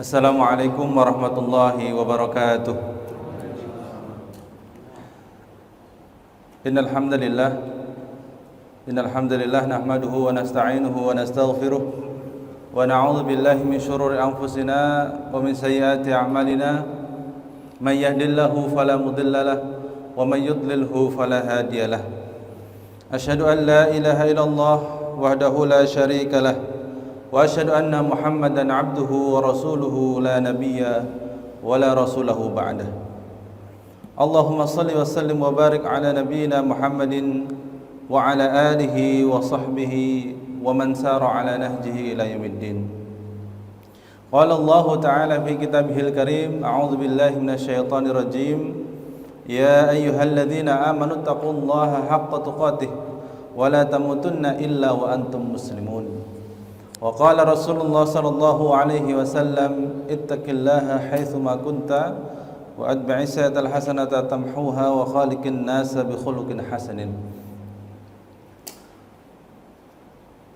Assalamualaikum warahmatullahi wabarakatuh. Innal hamdalillah nahmaduhu wa nasta'inuhu wa nastaghfiruh wa na'udzu billahi min shururi anfusina wa min sayyiati a'malina. May yahdihillahu fala mudilla lahu wa may yudlilhu fala hadiya lahu. Asyhadu an la ilaha illallah wahdahu la syarika lahu wa asyhadu anna Muhammadan abduhu wa rasuluhu la nabiyya wa la rasulahu ba'dah. Allahumma salli wa sallim wa barik ala nabiyyina Muhammadin wa ala alihi wa sahbihi wa man sara ala nahjihi ila yaumiddin. Qala Allah ta'ala fi kitabihil karim, a'udzu billahi minasy syaithanir rajim. Ya ayyuhalladzina amanu taqullaha haqqa tuqatih wa la tamutunna illa wa antum muslimun. Wa qala Rasulullah sallallahu alaihi wasallam, ittaqillaha haitsuma kunta wa atbi'i sayyi'atal hasanata tamhuha wa khaliqin nasa bi khuluqin hasanin.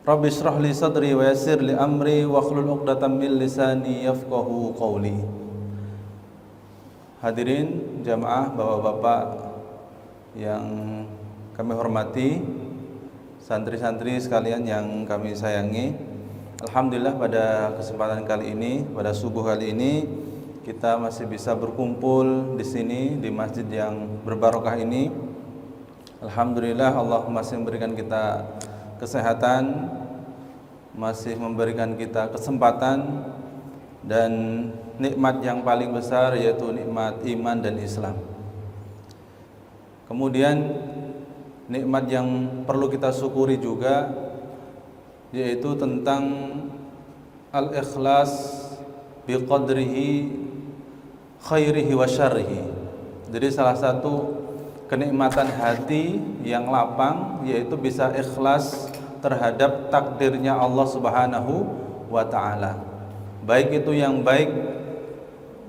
Rabbi shrah li sadri wa yassir li amri wa hlul 'uqdatam min lisani yafqahu qawli. Hadirin jamaah, bapak-bapak yang kami hormati, santri-santri sekalian yang kami sayangi. Alhamdulillah pada kesempatan kali ini, pada subuh kali ini, kita masih bisa berkumpul di sini di masjid yang berbarokah ini. Alhamdulillah Allah masih memberikan kita kesehatan, masih memberikan kita kesempatan dan nikmat yang paling besar, yaitu nikmat iman dan Islam. Kemudian nikmat yang perlu kita syukuri juga yaitu tentang al-ikhlas biqadrihi khairihi wa syarrihi. Jadi salah satu kenikmatan hati yang lapang yaitu bisa ikhlas terhadap takdirnya Allah Subhanahu wa ta'ala, baik itu yang baik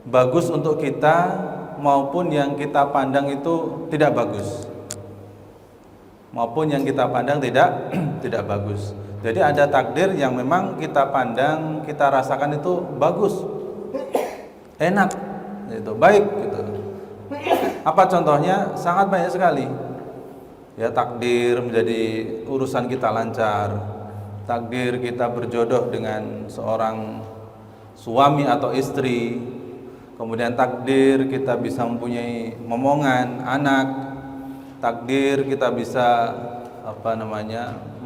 bagus untuk kita maupun yang kita pandang itu tidak bagus, maupun yang kita pandang tidak bagus. Jadi ada takdir yang memang kita pandang, kita rasakan itu bagus, enak, itu baik gitu. Apa contohnya? Sangat banyak sekali. Ya, takdir menjadi urusan kita lancar, takdir kita berjodoh dengan seorang suami atau istri, kemudian takdir kita bisa mempunyai momongan anak, takdir kita bisa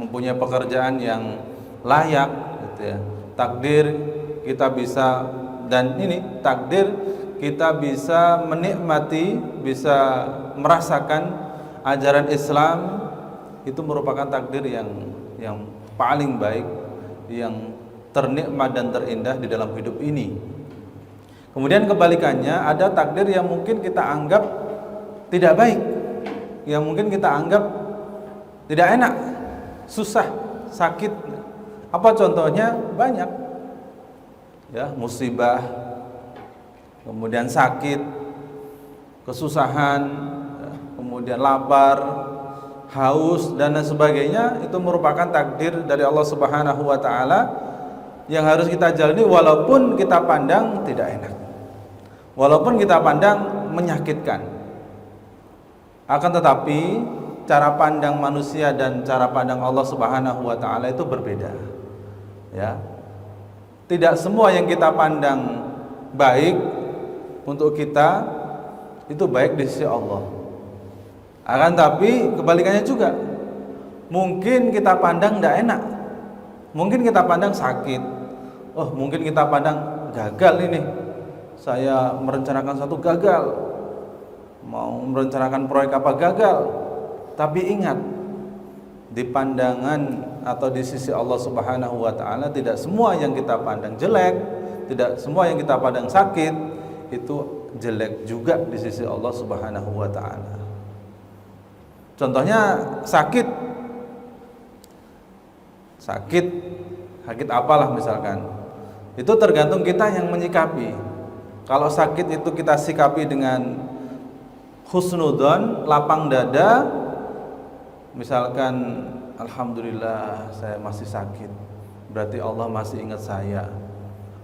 mempunyai pekerjaan yang layak gitu ya. Takdir kita bisa, dan ini takdir kita bisa menikmati, bisa merasakan ajaran Islam, itu merupakan takdir yang paling baik, yang ternikmat dan terindah di dalam hidup ini. Kemudian kebalikannya, ada takdir yang mungkin kita anggap tidak baik, yang mungkin kita anggap tidak enak, susah, sakit. Apa contohnya? Banyak. Ya, musibah, kemudian sakit, kesusahan, kemudian lapar, haus dan lain sebagainya. Itu merupakan takdir dari Allah Subhanahu wa ta'ala yang harus kita jalani walaupun kita pandang tidak enak, walaupun kita pandang menyakitkan. Akan tetapi cara pandang manusia dan cara pandang Allah Subhanahu wa ta'ala itu berbeda. Ya. Tidak semua yang kita pandang baik untuk kita itu baik di sisi Allah. Akan tapi kebalikannya juga. Mungkin kita pandang tidak enak, mungkin kita pandang sakit, mungkin kita pandang gagal ini. Saya merencanakan satu gagal, mau merencanakan proyek apa gagal. Tapi ingat, di pandangan atau di sisi Allah Subhanahu wa ta'ala, tidak semua yang kita pandang jelek, tidak semua yang kita pandang sakit itu jelek juga di sisi Allah Subhanahu wa ta'ala. Contohnya sakit apalah misalkan, itu tergantung kita yang menyikapi. Kalau sakit itu kita sikapi dengan husnudzon, lapang dada. Misalkan, alhamdulillah saya masih sakit, berarti Allah masih ingat saya.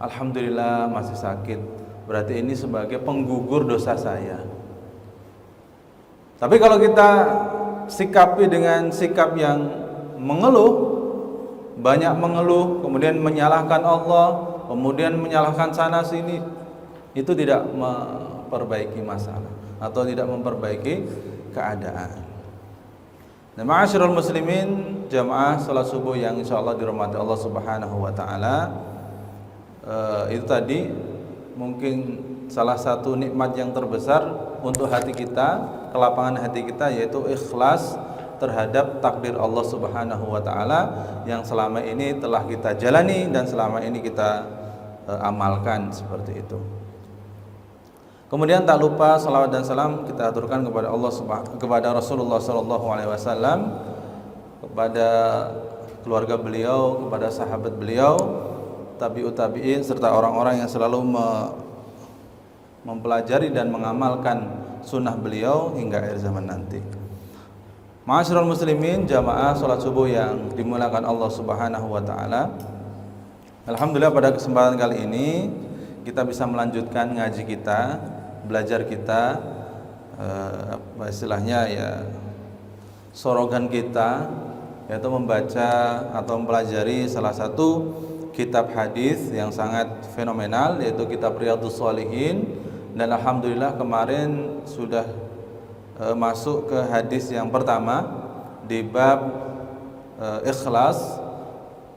alhamdulillah masih sakit, berarti ini sebagai penggugur dosa saya. Tapi kalau kita sikapi dengan sikap yang mengeluh, banyak mengeluh, kemudian menyalahkan Allah, kemudian menyalahkan sana sini, itu tidak memperbaiki masalah atau tidak memperbaiki keadaan. Nah, ma'asyiral muslimin, jamaah salat subuh yang insyaallah dirahmati Allah Subhanahu wa taala, itu tadi mungkin salah satu nikmat yang terbesar untuk hati kita, kelapangan hati kita, yaitu ikhlas terhadap takdir Allah Subhanahu wa taala yang selama ini telah kita jalani dan selama ini kita amalkan seperti itu. Kemudian tak lupa salawat dan salam kita aturkan kepada kepada Rasulullah sallallahu alaihi wasallam, kepada keluarga beliau, kepada sahabat beliau, tabi'ut tabi'in serta orang-orang yang selalu mempelajari dan mengamalkan sunnah beliau hingga akhir zaman nanti. Ma'asyiral muslimin, jamaah salat subuh yang dimuliakan Allah Subhanahu wa taala. Alhamdulillah pada kesempatan kali ini kita bisa melanjutkan ngaji kita, belajar kita, istilahnya ya sorogan kita, yaitu membaca atau mempelajari salah satu kitab hadis yang sangat fenomenal, yaitu kitab Riyadhus Shalihin. Dan alhamdulillah kemarin sudah masuk ke hadis yang pertama di bab ikhlas,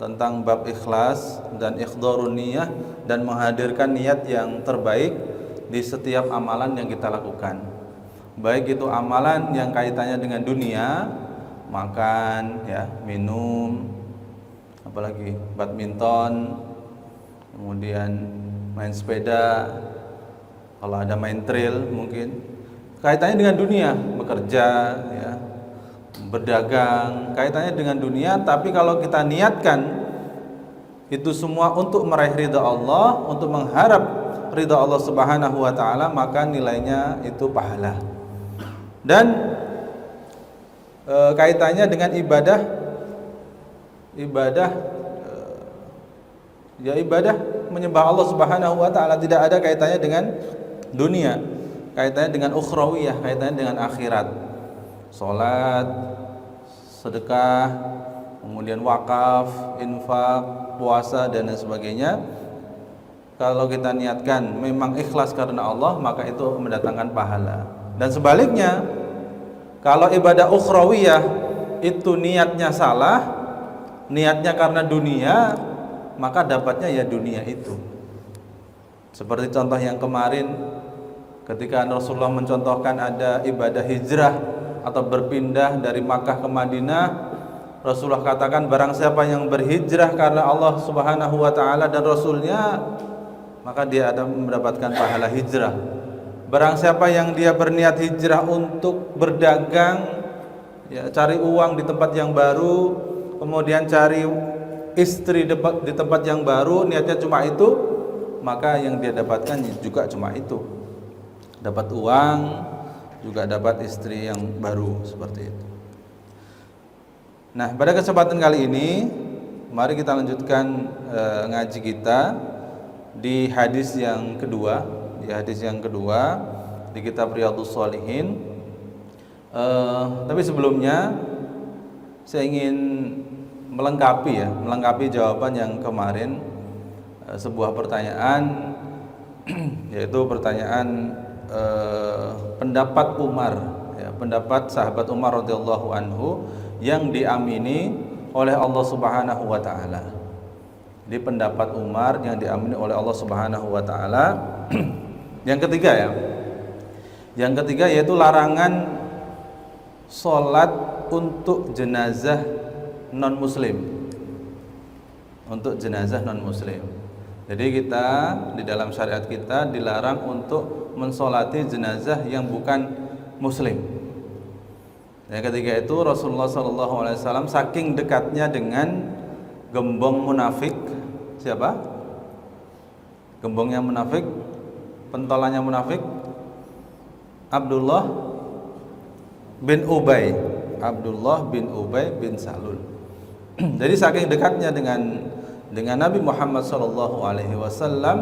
tentang bab ikhlas dan ikhdharun niyah, dan menghadirkan niat yang terbaik di setiap amalan yang kita lakukan, baik itu amalan yang kaitannya dengan dunia, makan, ya, minum, apalagi badminton, kemudian main sepeda, kalau ada main trail mungkin kaitannya dengan dunia, bekerja, ya, berdagang, kaitannya dengan dunia. Tapi kalau kita niatkan itu semua untuk meraih ridha Allah, untuk mengharap ridha Allah Subhanahu wa taala, maka nilainya itu pahala. Dan kaitannya dengan ibadah menyembah Allah Subhanahu wa taala, tidak ada kaitannya dengan dunia, kaitannya dengan ukhrawiyah, kaitannya dengan akhirat. Salat, sedekah, kemudian wakaf, infak, puasa dan lain sebagainya. Kalau kita niatkan memang ikhlas karena Allah, maka itu mendatangkan pahala. Dan sebaliknya, kalau ibadah ukhrawiyah itu niatnya salah, niatnya karena dunia, maka dapatnya ya dunia itu. Seperti contoh yang kemarin ketika Rasulullah mencontohkan ada ibadah hijrah atau berpindah dari Makkah ke Madinah, Rasulullah katakan barang siapa yang berhijrah karena Allah Subhanahu wa taala dan Rasulnya, maka dia akan mendapatkan pahala hijrah. Barang siapa yang dia berniat hijrah untuk berdagang, ya, cari uang di tempat yang baru, kemudian cari istri di tempat yang baru, niatnya cuma itu, maka yang dia dapatkan juga cuma itu. Dapat uang, juga dapat istri yang baru, seperti itu. Nah, pada kesempatan kali ini mari kita lanjutkan ngaji kita di hadis yang kedua, di kitab Riyadhus Shalihin. Tapi sebelumnya saya ingin melengkapi jawaban yang kemarin, sebuah pertanyaan, yaitu pertanyaan pendapat Umar, ya, pendapat sahabat Umar radhiyallahu anhu yang diamini oleh Allah Subhanahu wa taala. Di pendapat Umar yang diamini oleh Allah Subhanahu wa taala. Yang ketiga, ya. Yang ketiga yaitu larangan salat untuk jenazah non muslim. Untuk jenazah non muslim. Jadi kita di dalam syariat kita dilarang untuk mensolati jenazah yang bukan muslim. Yang ketiga itu Rasulullah SAW saking dekatnya dengan gembong munafik. Siapa? Gembongnya munafik, pentolannya munafik, Abdullah bin Ubay bin Salul. Jadi saking dekatnya dengan dengan Nabi Muhammad SAW.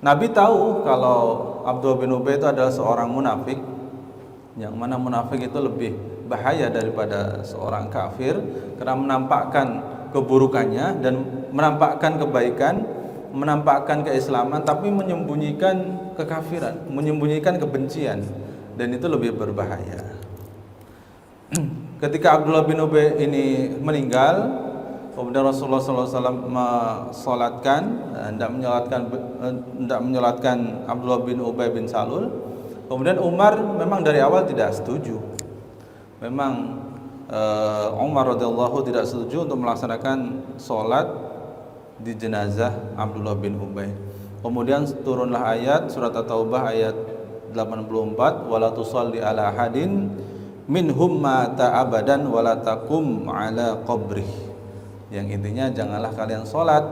Nabi tahu kalau Abdullah bin Ubay itu adalah seorang munafik, yang mana munafik itu lebih bahaya daripada seorang kafir karena menampakkan keburukannya dan menampakkan kebaikan, menampakkan keislaman, tapi menyembunyikan kekafiran, menyembunyikan kebencian, dan itu lebih berbahaya. Ketika Abdullah bin Ubay ini meninggal, kemudian Rasulullah SAW hendak menyolatkan Abdullah bin Ubay bin Salul. Kemudian Umar memang dari awal tidak setuju. Memang Umar radhiyallahu tidak setuju untuk melaksanakan sholat di jenazah Abdullah bin Ubay. Kemudian turunlah ayat surat At-Taubah ayat 84, wala tusalli ala ahadin minhum mata abadan wala taqum ala qabrih. Yang intinya janganlah kalian sholat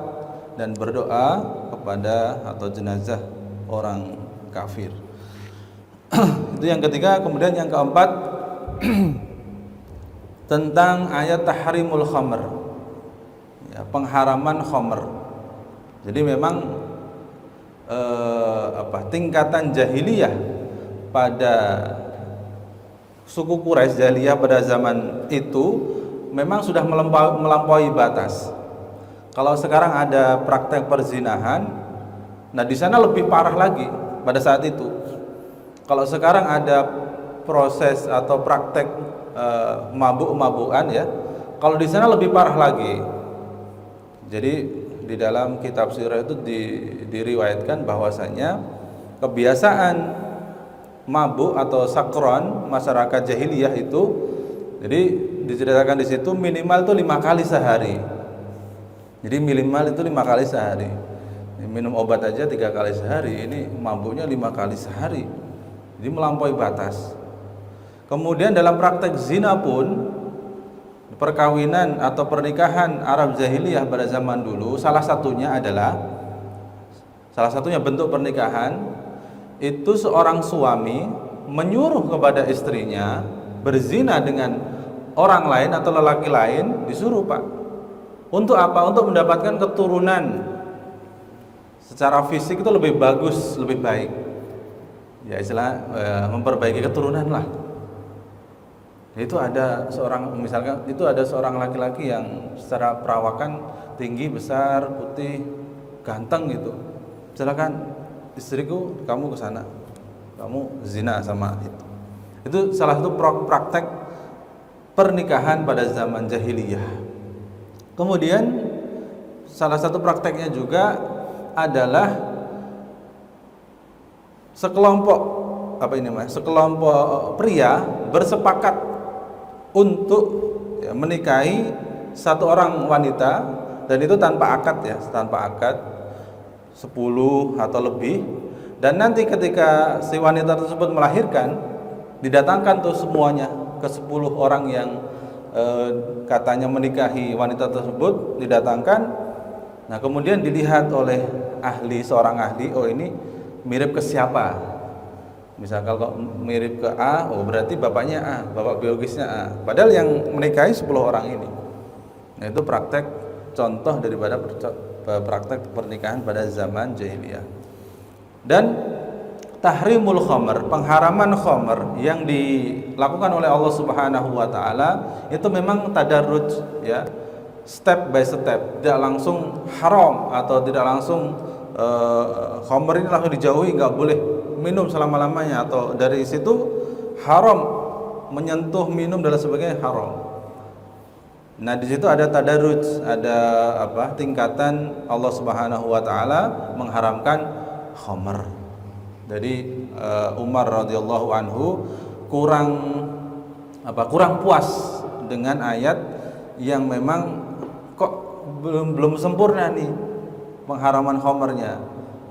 dan berdoa kepada atau jenazah orang kafir. Itu yang ketiga. Kemudian yang keempat tentang ayat tahrimul khamr, ya, pengharaman khamr. Jadi memang tingkatan jahiliyah pada suku Quraisy, jahiliyah pada zaman itu memang sudah melampaui batas. Kalau sekarang ada praktek perzinahan, nah di sana lebih parah lagi pada saat itu. Kalau sekarang ada proses atau praktek mabuk-mabukan, ya, kalau di sana lebih parah lagi. Jadi di dalam kitab sirah itu diriwayatkan bahwasanya kebiasaan mabuk atau sakron masyarakat jahiliyah itu, jadi diceritakan di situ minimal itu 5 kali sehari. Jadi minimal itu 5 kali sehari. Minum obat aja 3 kali sehari, ini mabuknya 5 kali sehari. Jadi melampaui batas. Kemudian dalam praktek zina pun, perkawinan atau pernikahan Arab jahiliyah pada zaman dulu, salah satunya bentuk pernikahan itu seorang suami menyuruh kepada istrinya berzina dengan orang lain atau lelaki lain, disuruh, Pak. Untuk apa? Untuk mendapatkan keturunan secara fisik itu lebih bagus, lebih baik. Ya, istilah memperbaiki keturunan lah. Itu ada seorang, misalkan itu ada seorang laki-laki yang secara perawakan tinggi, besar, putih, ganteng gitu. Silakan istriku, kamu ke sana. Kamu zina sama itu. Itu salah satu praktek pernikahan pada zaman jahiliyah. Kemudian salah satu prakteknya juga adalah sekelompok pria bersepakat untuk menikahi satu orang wanita, dan itu tanpa akad, ya, tanpa akad, 10 atau lebih. Dan nanti ketika si wanita tersebut melahirkan, didatangkan tuh semuanya ke 10 orang yang katanya menikahi wanita tersebut, didatangkan. Nah, kemudian dilihat oleh seorang ahli, oh ini mirip ke siapa. Misal kalau mirip ke A, oh berarti bapaknya A, bapak biologisnya A. Padahal yang menikahi 10 orang ini. Nah, itu praktek contoh daripada praktek pernikahan pada zaman jahiliyah. Dan tahrimul khamr, pengharaman khamr yang dilakukan oleh Allah Subhanahu wa taala itu memang tadarruj, ya, step by step, tidak langsung haram atau tidak langsung khamr ini langsung dijauhi, nggak boleh minum selama-lamanya, atau dari situ haram menyentuh, minum dan sebagainya haram. Nah, di situ ada tadarruj, ada tingkatan Allah Subhanahu wa taala mengharamkan khamr. Jadi Umar radhiyallahu anhu kurang puas dengan ayat yang memang kok belum sempurna nih pengharaman khamrnya.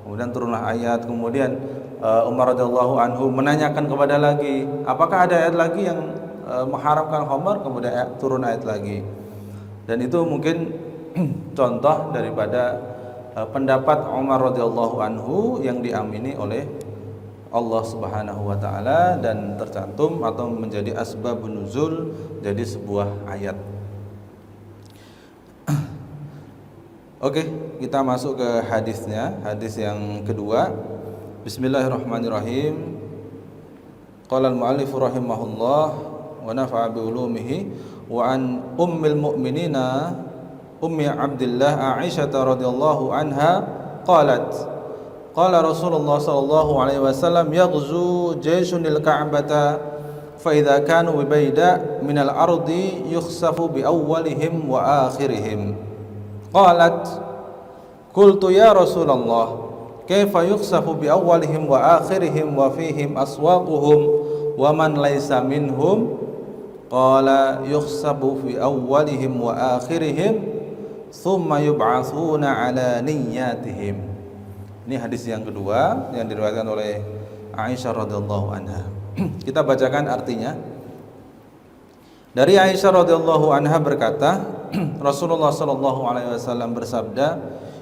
Kemudian turunlah ayat, kemudian Umar radhiyallahu anhu menanyakan kepada lagi, apakah ada ayat lagi yang mengharamkan khamr? Kemudian turun ayat lagi. Dan itu mungkin contoh daripada pendapat Umar radhiyallahu anhu yang diamini oleh Allah Subhanahu wa taala dan tercantum atau menjadi asbabun nuzul, jadi sebuah ayat. Oke, kita masuk ke hadisnya, hadis yang kedua. Bismillahirrahmanirrahim. Qala al-mu'allif rahimahullah wa nafa'a bi ulumihi wa an ummil mu'minina ummi Abdillah Aisyah radhiyallahu anha qalat qala Rasulullah sallallahu alaihi wasallam yaghzu jayshunil ka'bata fa idza kanu bi bayda minal ardi yukhsafu bi awwalihim wa akhirihim. Qalat qultu ya Rasulullah kaifa yukhsafu bi awwalihim wa akhirihim wa fihim aswaquhum wa man laysa minhum. Qala yukhsafu fi awwalihim wa akhirihim thumma yub'atsuna ala niyyatihim. Ini hadis yang kedua yang diriwayatkan oleh Aisyah radhiyallahu anha. Kita bacakan artinya. Dari Aisyah radhiyallahu anha berkata, Rasulullah sallallahu alaihi wasallam bersabda,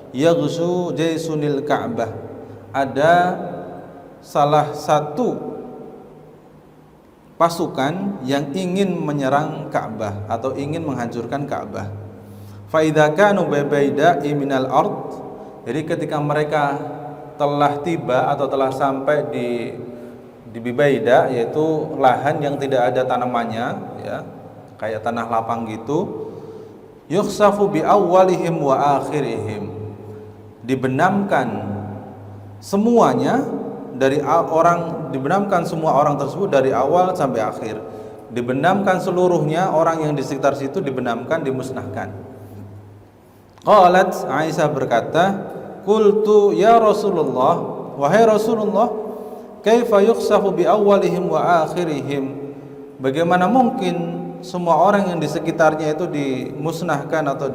yaghzu jaysunil Ka'bah. Ada salah satu pasukan yang ingin menyerang Ka'bah atau ingin menghancurkan Ka'bah. Fa idza kanu baida'i minal ard. Jadi ketika mereka telah tiba atau telah sampai di bibaida, yaitu lahan yang tidak ada tanamannya, ya, kayak tanah lapang gitu, yukhsafu bi awwalihim wa akhirihim, dibenamkan semuanya dari orang, dibenamkan semua orang tersebut dari awal sampai akhir, dibenamkan seluruhnya, orang yang di sekitar situ dibenamkan, dimusnahkan. Qalat, Aisyah berkata, qultu ya Rasulullah, wahai Rasulullah, kaifa yukhsafu bi awwalihim wa akhirihim, bagaimana mungkin semua orang yang di sekitarnya itu dimusnahkan atau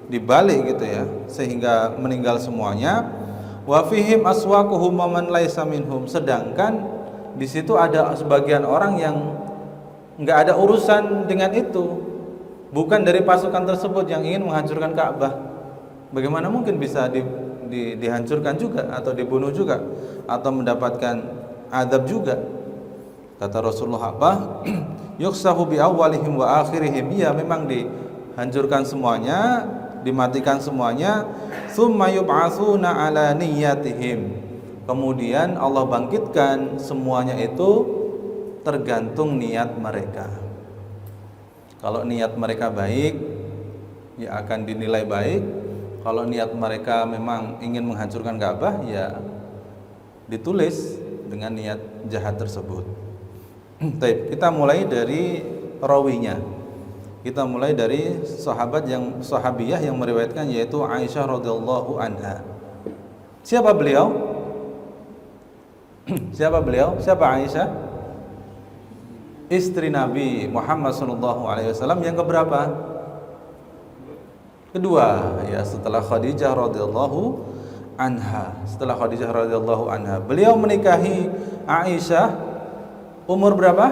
dibalik gitu ya, sehingga meninggal semuanya. Wa fihim aswaquhum wa man laysa minhum, sedangkan di situ ada sebagian orang yang enggak ada urusan dengan itu, bukan dari pasukan tersebut yang ingin menghancurkan Ka'bah. Bagaimana mungkin bisa dihancurkan juga atau dibunuh juga atau mendapatkan azab juga? Kata Rasulullah apa? Yukhsafu bi awwalihim wa akhirihim. Iya, memang dihancurkan semuanya, dimatikan semuanya. Tsumma yub'atsuna ala niyyatihim. Kemudian Allah bangkitkan semuanya itu tergantung niat mereka. Kalau niat mereka baik, ya akan dinilai baik. Kalau niat mereka memang ingin menghancurkan Ka'bah, ya ditulis dengan niat jahat tersebut. Baik, kita mulai dari rawinya. Kita mulai dari sahabiyah yang meriwayatkan, yaitu Aisyah radhiyallahu anha. Siapa beliau? Siapa beliau? Siapa Aisyah? Istri Nabi Muhammad sallallahu alaihi wasallam yang keberapa? Kedua, ya, setelah Khadijah radhiyallahu anha. Setelah Khadijah radhiyallahu anha, beliau menikahi Aisyah umur berapa?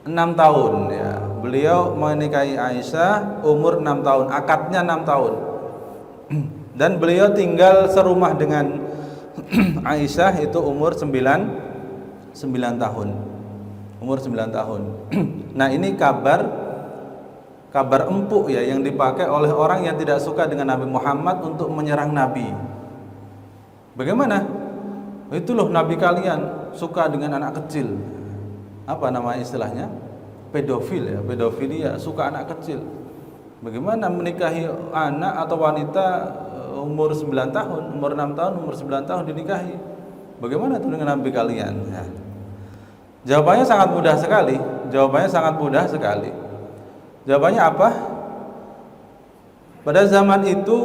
6 tahun ya. Beliau menikahi Aisyah umur 6 tahun, akadnya 6 tahun. Dan beliau tinggal serumah dengan Aisyah itu umur 9 tahun. Umur 9 tahun. Nah, ini kabar empuk ya yang dipakai oleh orang yang tidak suka dengan Nabi Muhammad untuk menyerang Nabi. Bagaimana? Itu loh Nabi kalian suka dengan anak kecil. Apa nama istilahnya? Pedofil ya, pedofilia, suka anak kecil. Bagaimana menikahi anak atau wanita umur 9 tahun, umur 6 tahun, umur 9 tahun dinikahi? Bagaimana itu dengan Nabi kalian? Ya. Jawabannya sangat mudah sekali. Jawabannya sangat mudah sekali. Jawabannya apa? Pada zaman itu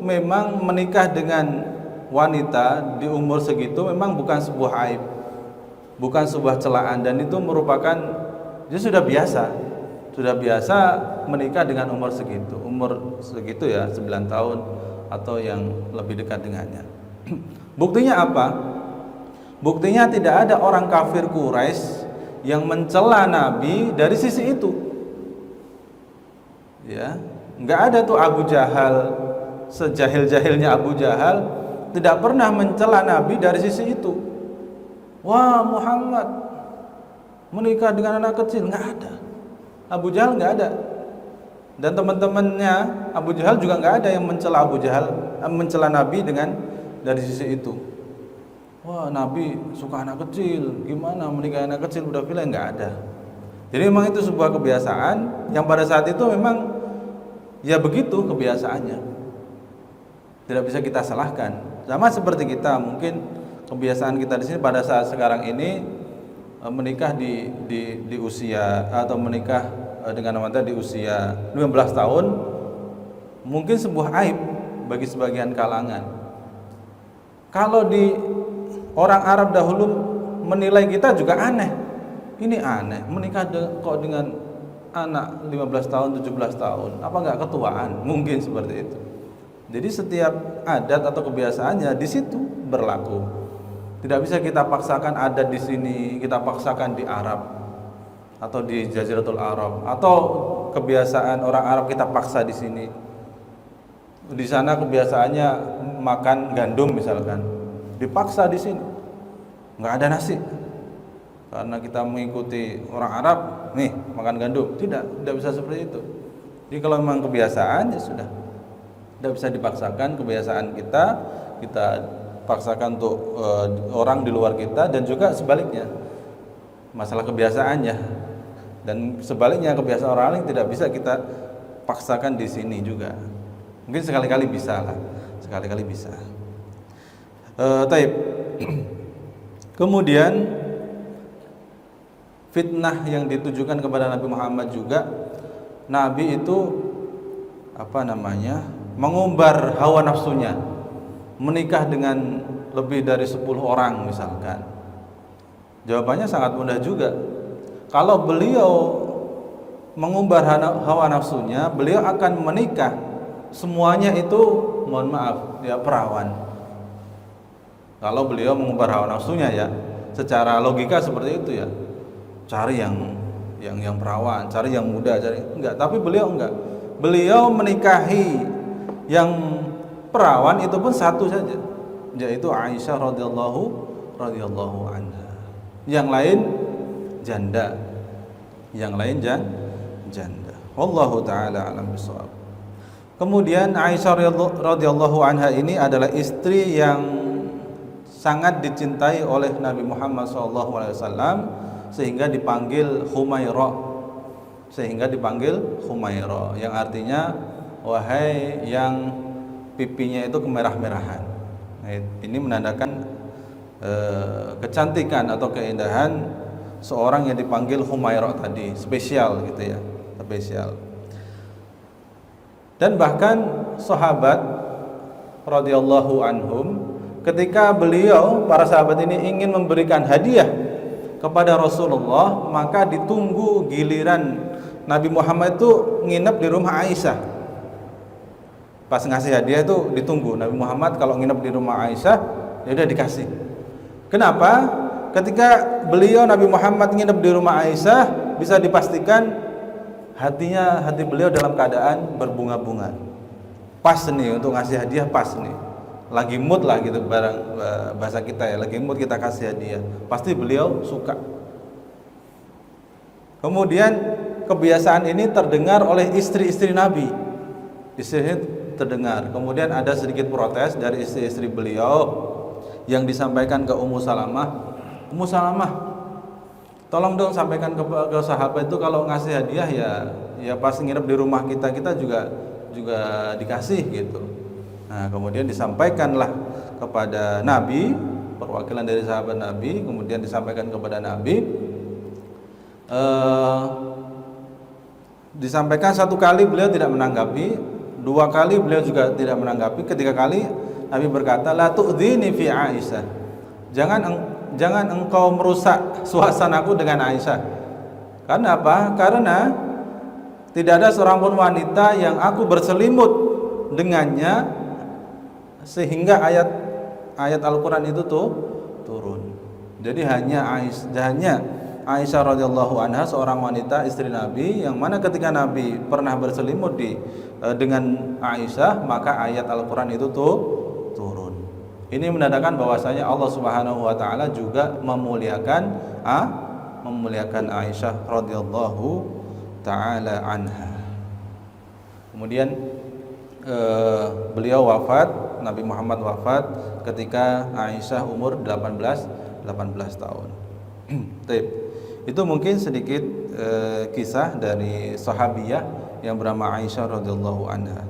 memang menikah dengan wanita di umur segitu memang bukan sebuah aib, bukan sebuah celaan, dan itu merupakan, itu sudah biasa menikah dengan umur segitu ya, 9 tahun atau yang lebih dekat dengannya. Buktinya apa? Buktinya tidak ada orang kafir Quraisy yang mencela Nabi dari sisi itu. Ya, nggak ada tuh Abu Jahal, sejahil-jahilnya Abu Jahal, tidak pernah mencela Nabi dari sisi itu. Wah, Muhammad menikah dengan anak kecil, nggak ada. Abu Jahal nggak ada. Dan teman-temannya Abu Jahal juga nggak ada yang mencela mencela Nabi dengan dari sisi itu. Wah, Nabi suka anak kecil, gimana menikahi anak kecil udah pilih, nggak ada. Jadi memang itu sebuah kebiasaan yang pada saat itu memang ya begitu kebiasaannya. Tidak bisa kita salahkan. Sama seperti kita, mungkin kebiasaan kita di sini pada saat sekarang ini menikah di usia atau menikah dengan wanita di usia 15 tahun mungkin sebuah aib bagi sebagian kalangan. Kalau di orang Arab dahulu menilai kita juga aneh. Ini aneh, menikah kok dengan anak 15 tahun, 17 tahun, apa nggak ketuaan? Mungkin seperti itu. Jadi setiap adat atau kebiasaannya di situ berlaku. Tidak bisa kita paksakan adat di sini, kita paksakan di Arab atau di Jaziratul Arab, atau kebiasaan orang Arab kita paksa di sini. Di sana kebiasaannya makan gandum misalkan, dipaksa di sini nggak ada nasi karena kita mengikuti orang Arab, nih makan gandum. Tidak bisa seperti itu. Jadi kalau memang kebiasaan ya sudah, tidak bisa dipaksakan kebiasaan kita paksakan untuk orang di luar kita, dan juga sebaliknya masalah kebiasaannya, dan sebaliknya kebiasaan orang lain tidak bisa kita paksakan di sini juga. Mungkin sekali-kali bisa lah, sekali-kali bisa. Taib. Kemudian fitnah yang ditujukan kepada Nabi Muhammad juga, Nabi itu mengumbar hawa nafsunya, menikah dengan lebih dari 10 orang misalkan. Jawabannya sangat mudah juga. Kalau beliau mengumbar hawa nafsunya, beliau akan menikah semuanya itu, mohon maaf ya, perawan. Kalau beliau mengumbar hawa nafsunya ya, secara logika seperti itu ya, cari yang perawan, cari yang muda, cari enggak. Tapi beliau enggak. Beliau menikahi yang perawan itu pun satu saja, yaitu Aisyah radhiyallahu anha. Yang lain janda. Yang lain janda. Wallahu taala alam bisawab. Kemudian Aisyah radhiyallahu anha ini adalah istri yang sangat dicintai oleh Nabi Muhammad SAW, sehingga dipanggil Humairah, yang artinya wahai yang pipinya itu kemerah-merahan. Ini menandakan kecantikan atau keindahan seorang yang dipanggil Humairah tadi, spesial gitu ya, spesial. Dan bahkan sahabat radhiyallahu anhum, ketika para sahabat ini ingin memberikan hadiah kepada Rasulullah, maka ditunggu giliran Nabi Muhammad itu nginep di rumah Aisyah. Pas ngasih hadiah itu ditunggu Nabi Muhammad kalau nginep di rumah Aisyah, ya udah dikasih. Kenapa? Ketika Nabi Muhammad nginep di rumah Aisyah, bisa dipastikan hati beliau dalam keadaan berbunga-bunga. Pas nih untuk ngasih hadiah, pas nih. Lagi mood lah gitu, bahasa kita ya, lagi mood kita kasih hadiah, pasti beliau suka. Kemudian kebiasaan ini terdengar oleh istri-istri Nabi. Istri terdengar. Kemudian ada sedikit protes dari istri-istri beliau yang disampaikan ke Ummu Salamah. Ummu Salamah, tolong dong sampaikan ke sahabat itu kalau ngasih hadiah ya pas nginep di rumah kita juga dikasih gitu. Nah, kemudian disampaikanlah kepada Nabi, perwakilan dari sahabat Nabi, kemudian disampaikan kepada Nabi. Disampaikan satu kali beliau tidak menanggapi, dua kali beliau juga tidak menanggapi, ketiga kali Nabi berkata, la tu'dhini fi Aisyah. Jangan engkau merusak suasanaku dengan Aisyah. Karena apa? Karena tidak ada seorang pun wanita yang aku berselimut dengannya sehingga ayat Al-Quran itu turun. Jadi hanya Aisyah radhiyallahu anha, seorang wanita istri Nabi, yang mana ketika Nabi pernah berselimut dengan Aisyah, maka ayat Al-Quran itu turun. Ini menandakan bahwasanya Allah Subhanahu wa taala juga memuliakan Aisyah radhiyallahu taala anha. Kemudian beliau wafat, Nabi Muhammad wafat ketika Aisyah umur 18 tahun. Itu mungkin sedikit kisah dari sahabiyah yang bernama Aisyah radhiyallahu anha.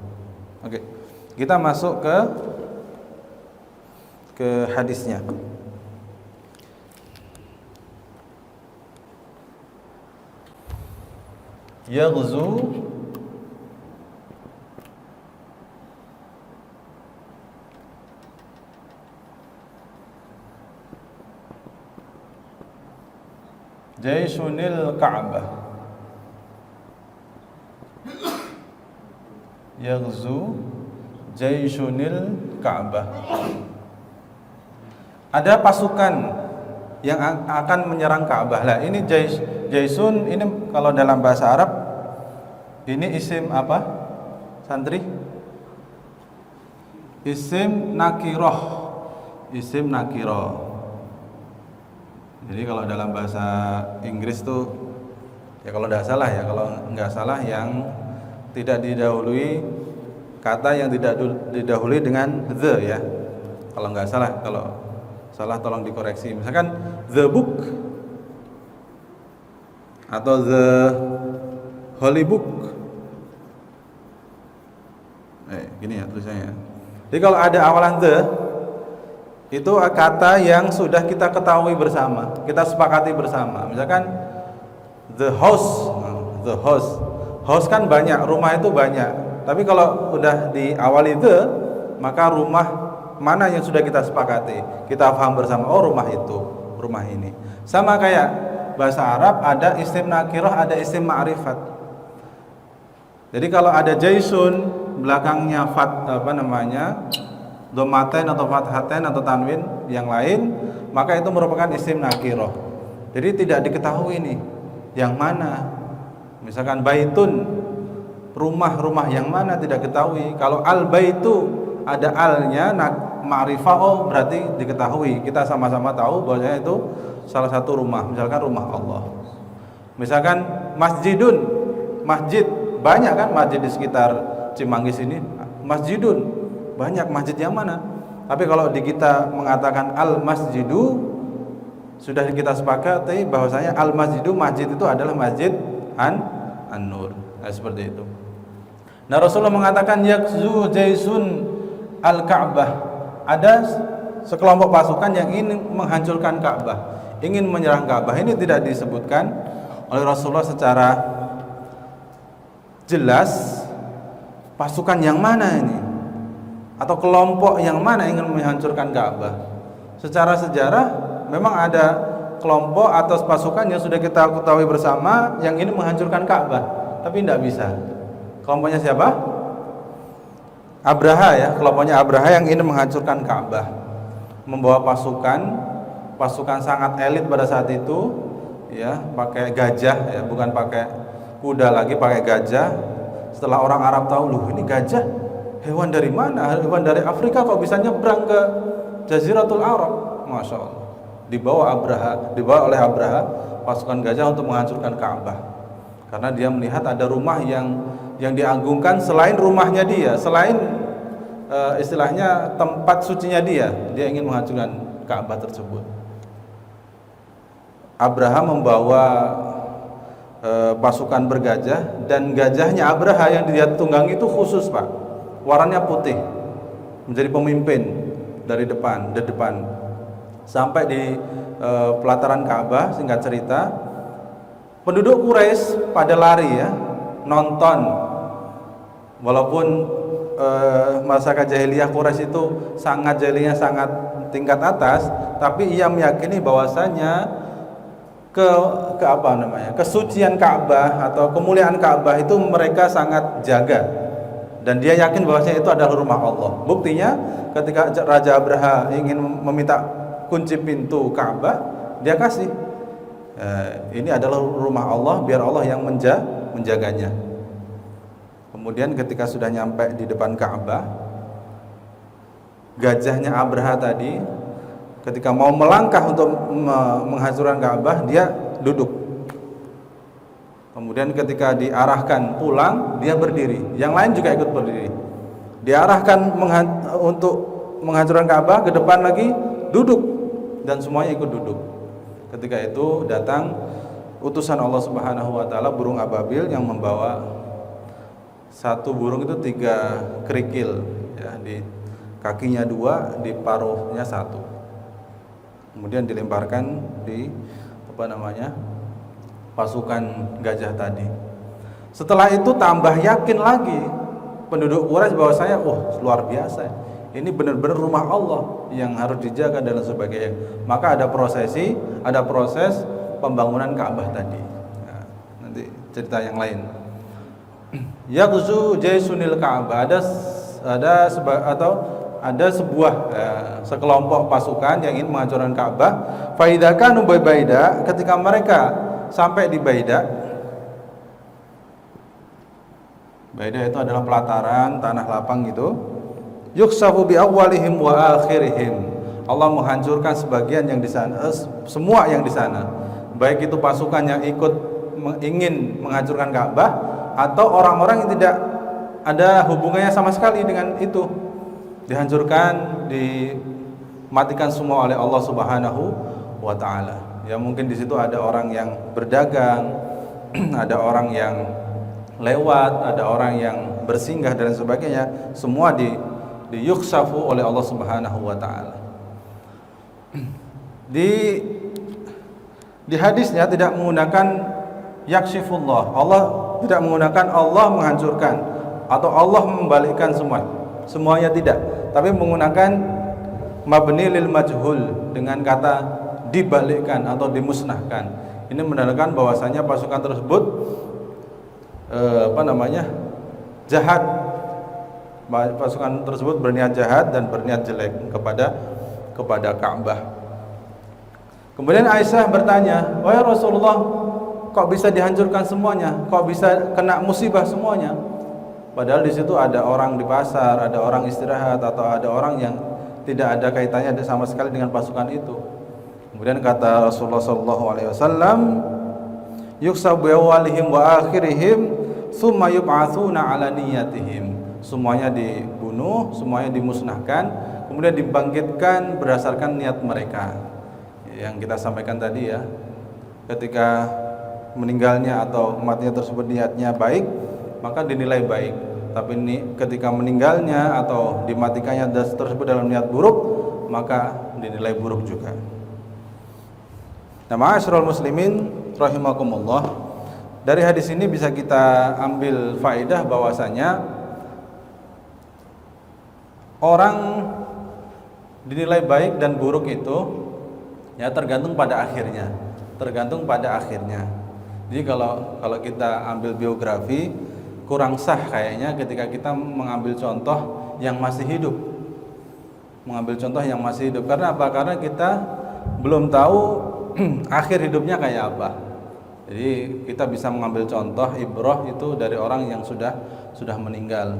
Oke. Kita masuk ke hadisnya. Yaghzu Jaisunil Ka'bah. Yaghzu Jaisunil Ka'bah. Ada pasukan yang akan menyerang Ka'bah. Lah ini Jaisun ini kalau dalam bahasa Arab ini isim apa? Santri? Isim nakiroh. Isim nakiroh. Jadi kalau dalam bahasa Inggris tuh ya kalau nggak salah ya, kalau nggak salah yang tidak didahului kata yang tidak didahului dengan the ya. Kalau nggak salah, kalau salah tolong dikoreksi. Misalkan the book atau the holy book. Gini ya tulisannya. Jadi kalau ada awalan the itu kata yang sudah kita ketahui bersama, kita sepakati bersama. Misalkan the house, house kan banyak, rumah itu banyak. Tapi kalau udah diawali the, maka rumah mana yang sudah kita sepakati, kita paham bersama. Oh rumah itu, rumah ini. Sama kayak bahasa Arab ada isim nakirah, ada isim ma'rifat. Jadi kalau ada jaisun belakangnya domaten atau fathaten atau tanwin yang lain, maka itu merupakan isim nakiroh. Jadi tidak diketahui nih yang mana. Misalkan baitun, rumah yang mana tidak ketahui. Kalau al baitu ada alnya ma'rifah, oh berarti diketahui. Kita sama-sama tahu bahwasanya itu salah satu rumah. Misalkan rumah Allah. Misalkan masjidun, masjid banyak kan masjid di sekitar Cimanggis ini. Masjidun banyak, masjid yang mana? Tapi kalau di kita mengatakan al masjidu, sudah kita sepakati bahwasanya al masjidu, masjid itu adalah masjid an-nur. Nah, seperti itu. Nah, Rasulullah mengatakan yakzu jaisun al-Ka'bah. Ada sekelompok pasukan yang ingin menghancurkan Ka'bah, ingin menyerang Ka'bah. Ini tidak disebutkan oleh Rasulullah secara jelas pasukan yang mana ini, atau kelompok yang mana ingin menghancurkan Ka'bah. Secara sejarah memang ada kelompok atau pasukan yang sudah kita ketahui bersama yang ingin menghancurkan Ka'bah, tapi tidak bisa. Kelompoknya siapa? Abraha ya, kelompoknya Abraha yang ingin menghancurkan Ka'bah, membawa pasukan sangat elit pada saat itu ya, pakai gajah ya, bukan pakai kuda lagi, pakai gajah. Setelah orang Arab tahu, loh ini gajah, hewan dari mana? Hewan dari Afrika kok bisa nyebrang ke Jaziratul Arab? Masya Allah. Dibawa oleh Abraha pasukan gajah untuk menghancurkan Ka'bah. Karena dia melihat ada rumah yang diagungkan selain rumahnya dia, selain istilahnya tempat sucinya dia ingin menghancurkan Ka'bah tersebut. Abraha membawa pasukan bergajah, dan gajahnya Abraha yang dia tunggangi itu khusus Pak, warnanya putih, menjadi pemimpin dari depan sampai di pelataran Ka'bah. Singkat cerita, penduduk Quraisy pada lari ya, nonton. Walaupun masyarakat jahiliyah Quraisy itu jahiliyahnya sangat tingkat atas, tapi ia meyakini bahwasanya kesucian Ka'bah atau kemuliaan Ka'bah itu mereka sangat jaga, dan dia yakin bahwasanya itu adalah rumah Allah. Buktinya ketika Raja Abraha ingin meminta kunci pintu Ka'bah, dia kasih, ini adalah rumah Allah, biar Allah yang menjaganya. Kemudian ketika sudah nyampe di depan Ka'bah, gajahnya Abraha tadi ketika mau melangkah untuk menghancurkan Ka'bah, dia duduk. Kemudian ketika diarahkan pulang, dia berdiri. Yang lain juga ikut berdiri. Diarahkan untuk menghancurkan Ka'bah, ke depan lagi duduk, dan semuanya ikut duduk. Ketika itu datang utusan Allah Subhanahu wa taala, burung ababil yang membawa satu burung itu 3 kerikil, ya, di kakinya 2, di paruhnya 1. Kemudian dilemparkan di pasukan gajah tadi. Setelah itu tambah yakin lagi penduduk Quraisy bahwasanya luar biasa. Ini benar-benar rumah Allah yang harus dijaga dan sebagainya. Maka ada prosesi, ada proses pembangunan Ka'bah tadi. Nah, nanti cerita yang lain. Yaghzu jaysunil Ka'bah, ada sebuah sekelompok pasukan yang ingin menghancurkan Ka'bah. Fa idza kanu Baida, ketika mereka sampai di Baida itu adalah pelataran tanah lapang gitu. Yuksafu bi awwalihim wa akhirihim. Allah menghancurkan sebagian yang di sana, semua yang di sana. Baik itu pasukan yang ikut ingin menghancurkan Ka'bah atau orang-orang yang tidak ada hubungannya sama sekali dengan itu. Dihancurkan, dimatikan semua oleh Allah Subhanahu wa taala. Ya mungkin di situ ada orang yang berdagang, ada orang yang lewat, ada orang yang bersinggah dan sebagainya. Semua diyuksafu oleh Allah Subhanahu wa taala. Di hadisnya tidak menggunakan yakshifullah. Allah tidak menggunakan Allah menghancurkan atau Allah membalikkan semuanya tidak, tapi menggunakan mabni lil majhul dengan kata dibalikkan atau dimusnahkan. Ini menandakan bahwasanya pasukan tersebut jahat. Pasukan tersebut berniat jahat dan berniat jelek kepada Ka'bah. Kemudian Aisyah bertanya, "Wahai Rasulullah, kok bisa dihancurkan semuanya? Kok bisa kena musibah semuanya?" Padahal di situ ada orang di pasar, ada orang istirahat, atau ada orang yang tidak ada kaitannya sama sekali dengan pasukan itu. Kemudian kata Rasulullah SAW, "Yuksabu awalihim wa akhirihim, thumma yub'atsuna ala niyatihim." Semuanya dibunuh, semuanya dimusnahkan, kemudian dibangkitkan berdasarkan niat mereka. Yang kita sampaikan tadi ya, ketika meninggalnya atau matinya tersebut niatnya baik, maka dinilai baik. Tapi ketika meninggalnya atau dimatikannya tersebut dalam niat buruk, maka dinilai buruk juga. Nah, ma'asyiral muslimin rahimakumullah, dari hadis ini bisa kita ambil faedah bahwasanya orang dinilai baik dan buruk itu ya tergantung pada akhirnya. Jadi kalau kita ambil biografi, kurang sah kayaknya ketika kita mengambil contoh yang masih hidup. Karena apa? Karena kita belum tahu akhir hidupnya kayak apa. Jadi kita bisa mengambil contoh ibrah itu dari orang yang sudah meninggal.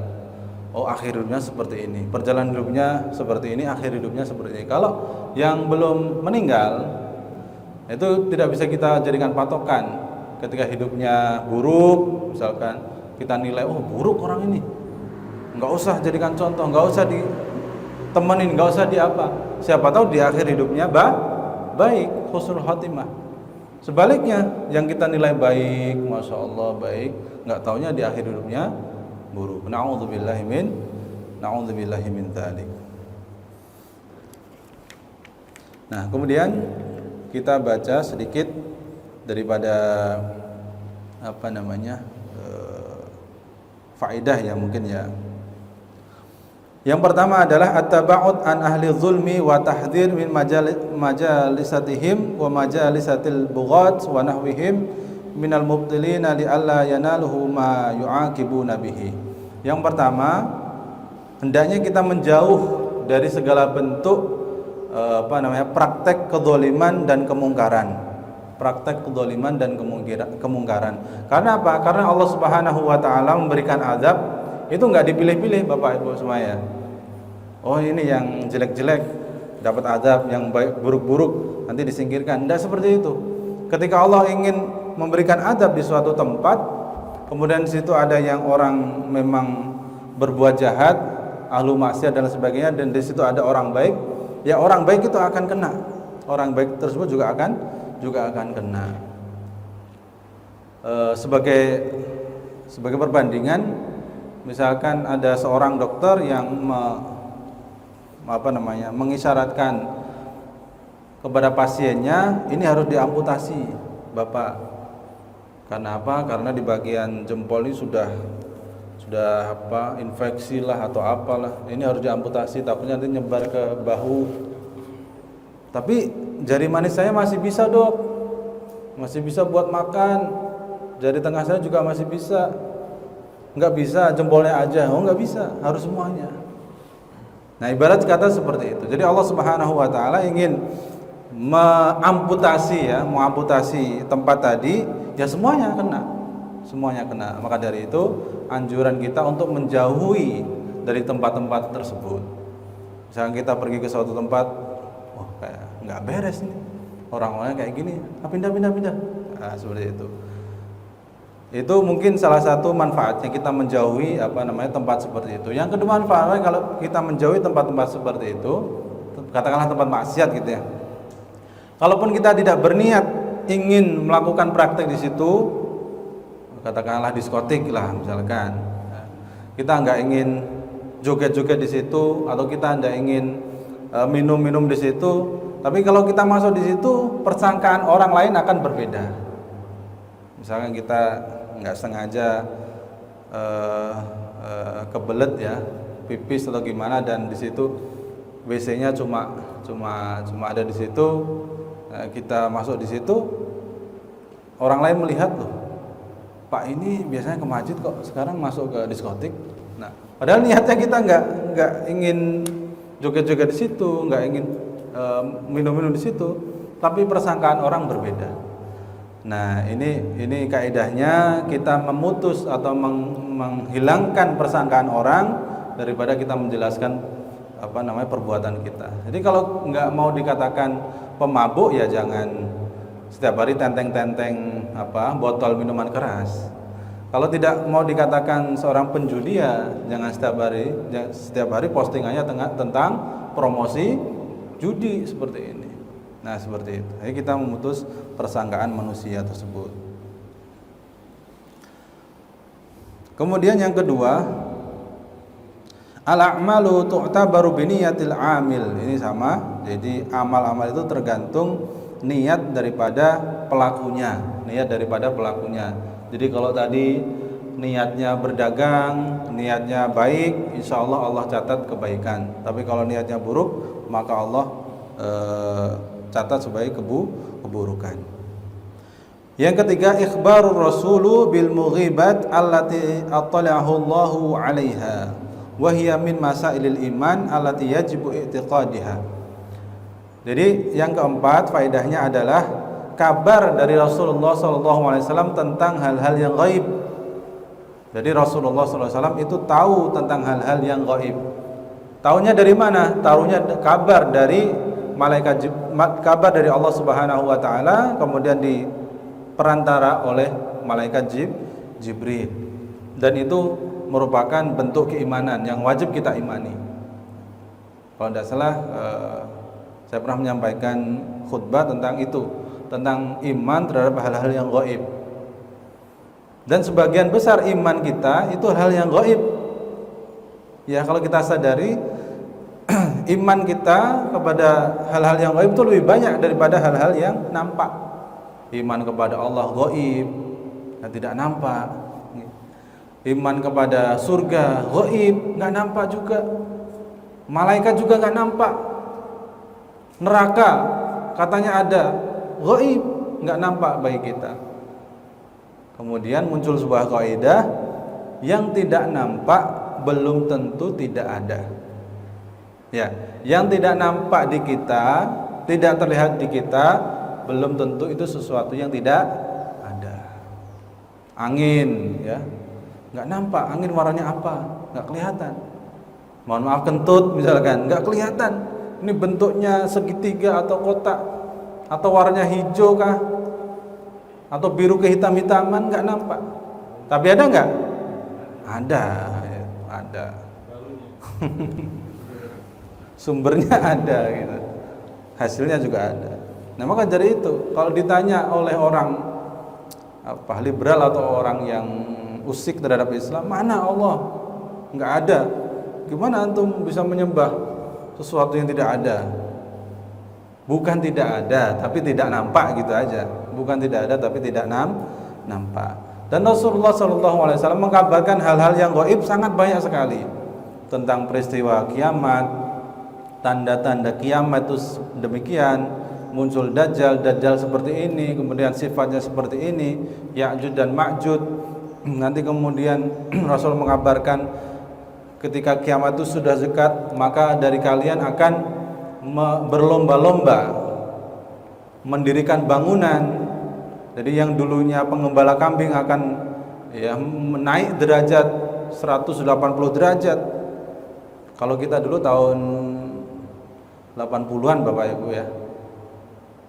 Oh, akhir hidupnya seperti ini, perjalanan hidupnya seperti ini, akhir hidupnya seperti ini. Kalau yang belum meninggal itu tidak bisa kita jadikan patokan. Ketika hidupnya buruk, misalkan kita nilai, buruk orang ini, nggak usah jadikan contoh, nggak usah ditemenin, nggak usah siapa tahu di akhir hidupnya baik, husnul khatimah. Sebaliknya, yang kita nilai baik, masya Allah baik, nggak taunya di akhir hidupnya buruk. Na'udzubillahi min dzalik. Nah, kemudian kita baca sedikit daripada faedah ya mungkin ya. Yang pertama adalah at-taba'ud an ahli zulmi wa tahdhir min majalisatihim wa majalisatil bughat wa nahwihim minal mubtilina li alla yanaluhu ma yu'aqibuna bihi. Yang pertama, hendaknya kita menjauh dari segala bentuk praktek kedzaliman dan kemungkaran. Karena apa? Karena Allah Subhanahu wa taala memberikan azab itu enggak dipilih-pilih Bapak Ibu semuanya. Oh, ini yang jelek-jelek dapat azab, yang baik buruk-buruk nanti disingkirkan. Tidak seperti itu. Ketika Allah ingin memberikan adab di suatu tempat, kemudian di situ ada yang orang memang berbuat jahat, ahlu maksiat dan sebagainya, dan di situ ada orang baik, ya orang baik itu akan kena. Orang baik tersebut juga akan kena. Sebagai perbandingan, misalkan ada seorang dokter yang mengisyaratkan kepada pasiennya, ini harus diamputasi, Bapak. Karena apa? Karena di bagian jempol ini sudah infeksi lah atau apalah. Ini harus diamputasi, takutnya nanti nyebar ke bahu. Tapi jari manis saya masih bisa, Dok. Masih bisa buat makan. Jari tengah saya juga masih bisa. Enggak bisa, jempolnya aja. Oh, enggak bisa, harus semuanya. Nah, ibarat kata seperti itu. Jadi Allah Subhanahu wa taala ingin mengamputasi tempat tadi, ya semuanya kena. Maka dari itu anjuran kita untuk menjauhi dari tempat-tempat tersebut. Misalnya kita pergi ke suatu tempat, kayak nggak beres nih, orang-orangnya kayak gini, pindah. Nah, seperti itu. Itu mungkin salah satu manfaatnya kita menjauhi tempat seperti itu. Yang kedua manfaatnya kalau kita menjauhi tempat-tempat seperti itu, katakanlah tempat maksiat gitu ya. Kalaupun kita tidak berniat ingin melakukan praktek di situ, katakanlah diskotik lah misalkan, kita nggak ingin joget-joget di situ, atau kita nggak ingin minum-minum di situ, tapi kalau kita masuk di situ, persangkaan orang lain akan berbeda. Misalkan kita nggak sengaja kebelet ya, pipis atau gimana, dan di situ WC-nya cuma ada di situ. Kita masuk di situ, orang lain melihat, loh, Pak ini biasanya ke masjid kok sekarang masuk ke diskotik. Nah, padahal niatnya kita nggak ingin joget-joget di situ, nggak ingin minum-minum di situ, tapi persangkaan orang berbeda. Nah, ini kaidahnya kita memutus atau menghilangkan persangkaan orang daripada kita menjelaskan perbuatan kita. Jadi kalau nggak mau dikatakan pemabuk, ya jangan setiap hari tenteng-tenteng botol minuman keras. Kalau tidak mau dikatakan seorang penjudi, ya jangan setiap hari postingannya tentang promosi judi seperti ini. Nah, seperti itu. Jadi kita memutus persangkaan manusia tersebut. Kemudian yang kedua, al-a'malu tu'tabaru biniyatil amil. Ini sama. Jadi amal-amal itu tergantung niat daripada pelakunya. Jadi kalau tadi niatnya berdagang, niatnya baik, insya Allah catat kebaikan. Tapi kalau niatnya buruk, maka Allah catat sebagai keburukan. Yang ketiga, ikhbarur rasulu bil mughibat allati attala'ahu Allahu 'alaiha wa hiya min masailil iman allati yajibu i'tiqadiha. Jadi yang keempat faedahnya adalah kabar dari Rasulullah SAW tentang hal-hal yang gaib. Jadi Rasulullah SAW itu tahu tentang hal-hal yang gaib. Taunya dari mana? Tahunya kabar dari kabar dari Allah Subhanahu wa taala, kemudian diperantara oleh malaikat Jibril. Dan itu merupakan bentuk keimanan yang wajib kita imani. Kalau tidak salah, saya pernah menyampaikan khutbah tentang itu, tentang iman terhadap hal-hal yang gaib. Dan sebagian besar iman kita itu hal yang gaib. Ya, kalau kita sadari iman kita kepada hal-hal yang gaib itu lebih banyak daripada hal-hal yang nampak. Iman kepada Allah gaib, yang tidak nampak. Iman kepada surga gaib, nggak nampak juga. Malaikat juga nggak nampak. Neraka katanya ada, gaib, nggak nampak bagi kita. Kemudian muncul sebuah kaidah, yang tidak nampak belum tentu tidak ada. Ya, yang tidak nampak di kita, tidak terlihat di kita, belum tentu itu sesuatu yang tidak ada. Angin, ya, nggak nampak. Angin warnanya apa? Nggak kelihatan. Mohon maaf, kentut misalkan, nggak kelihatan. Ini bentuknya segitiga atau kotak, atau warnanya hijau kah? atau biru kehitam-hitaman nggak nampak. Tapi ada nggak? Ada, ada. Sumbernya ada gitu. Hasilnya juga ada. Nah, maka dari itu kalau ditanya oleh orang liberal atau orang yang usik terhadap Islam, mana Allah? Nggak ada. Gimana antum bisa menyembah sesuatu yang tidak ada? Bukan tidak ada, tapi tidak nampak gitu aja. Bukan tidak ada, tapi tidak nampak. Dan Rasulullah SAW mengkabarkan hal-hal yang gaib sangat banyak sekali tentang peristiwa kiamat, tanda-tanda kiamat itu demikian, muncul dajjal seperti ini, kemudian sifatnya seperti ini, Ya'juj dan Ma'juj. Nanti kemudian Rasul mengabarkan ketika kiamat itu sudah dekat, maka dari kalian akan berlomba-lomba mendirikan bangunan. Jadi yang dulunya pengembala kambing akan naik derajat 180 derajat. Kalau kita dulu tahun 80-an Bapak Ibu ya,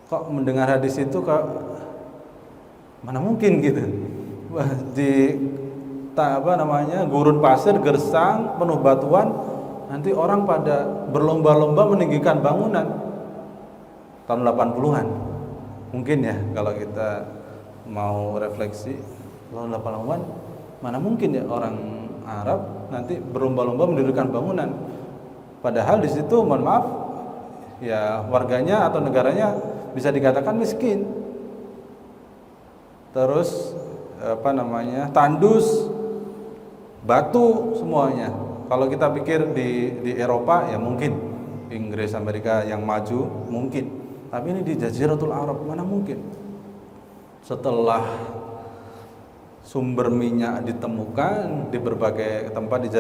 kok mendengar hadis itu kok mana mungkin gitu. Di gurun pasir gersang penuh batuan, nanti orang pada berlomba-lomba meninggikan bangunan. Tahun 80-an mungkin ya, kalau kita mau refleksi tahun 80-an, mana mungkin ya orang Arab nanti berlomba-lomba mendirikan bangunan. Padahal di situ mohon maaf ya, warganya atau negaranya bisa dikatakan miskin. Terus tandus, batu semuanya. Kalau kita pikir di Eropa ya mungkin, Inggris, Amerika yang maju mungkin. Tapi ini di Jaziratul Arab, mana mungkin? Setelah sumber minyak ditemukan di berbagai tempat di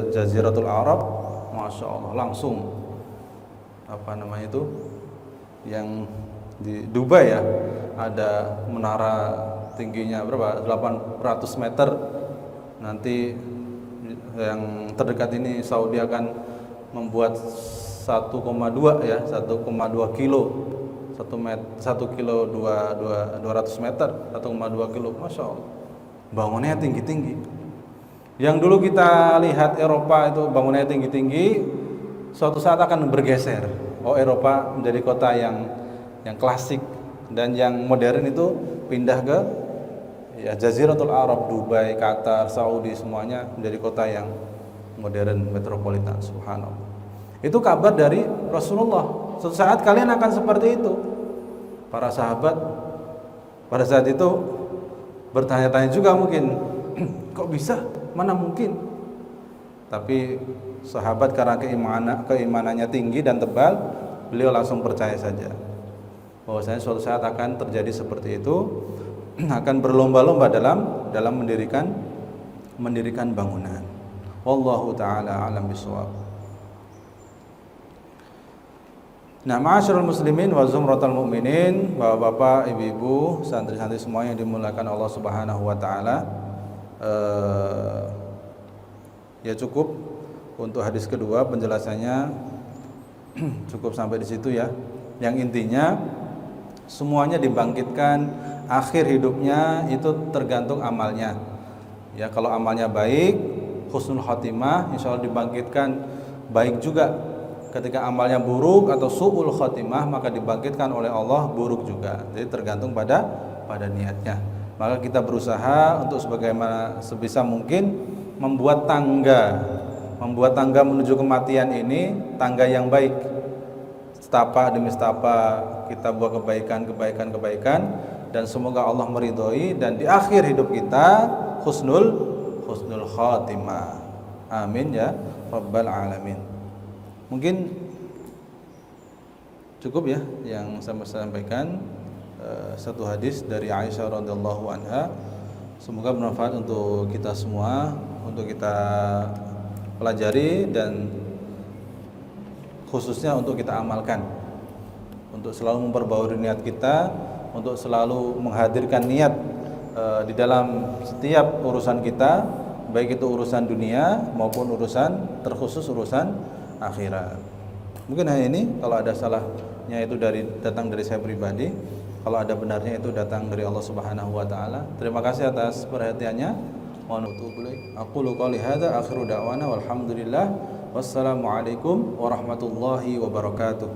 Jaziratul Arab, Masya Allah, langsung yang di Dubai ya, ada menara tingginya berapa? 800 meter. Nanti yang terdekat ini Saudi akan membuat 1,2 kilo, 1 kilo 200 meter, 1,2 kilo, Masya Allah, bangunannya tinggi-tinggi. Yang dulu kita lihat Eropa itu bangunannya tinggi-tinggi, suatu saat akan bergeser. Eropa menjadi kota yang klasik, dan yang modern itu pindah ke Jaziratul Arab, Dubai, Qatar, Saudi, semuanya menjadi kota yang modern, metropolitan. Subhanallah. Itu kabar dari Rasulullah. Suatu saat kalian akan seperti itu. Para sahabat pada saat itu bertanya-tanya juga mungkin, kok bisa? Mana mungkin? Tapi sahabat karena keimanannya tinggi dan tebal, beliau langsung percaya saja bahwasanya suatu saat akan terjadi seperti itu, akan berlomba-lomba dalam mendirikan bangunan. Wallahu taala alam bisawab. Nah, ma'asyiral muslimin wa zumratal mu'minin, Bapak-bapak, ibu-ibu, santri-santri semua yang dimuliakan Allah Subhanahu wa taala. Ya cukup untuk hadis kedua penjelasannya cukup sampai di situ ya. Yang intinya semuanya dibangkitkan, akhir hidupnya itu tergantung amalnya. Ya, kalau amalnya baik, husnul khotimah, insyaallah dibangkitkan baik juga. Ketika amalnya buruk atau su'ul khotimah, maka dibangkitkan oleh Allah buruk juga. Jadi tergantung pada niatnya. Maka kita berusaha untuk sebisa mungkin membuat tangga menuju kematian ini tangga yang baik. Setapa demi setapa kita buat kebaikan, dan semoga Allah meridhoi, dan di akhir hidup kita husnul khotimah. Amin ya rabbal alamin. Mungkin cukup ya yang saya sampaikan, satu hadis dari Aisyah radhiyallahu anha. Semoga bermanfaat untuk kita semua, untuk kita pelajari dan khususnya untuk kita amalkan, untuk selalu memperbaharui niat kita, untuk selalu menghadirkan niat di dalam setiap urusan kita, baik itu urusan dunia maupun terkhusus urusan akhirat. Mungkin hanya ini, kalau ada salahnya itu datang dari saya pribadi. kalau ada benarnya itu datang dari Allah Subhanahu wa taala. Terima kasih atas perhatiannya. Mohon aqulu qouli hadza akhiru da'wana walhamdulillah. Wassalamualaikum warahmatullahi wabarakatuh.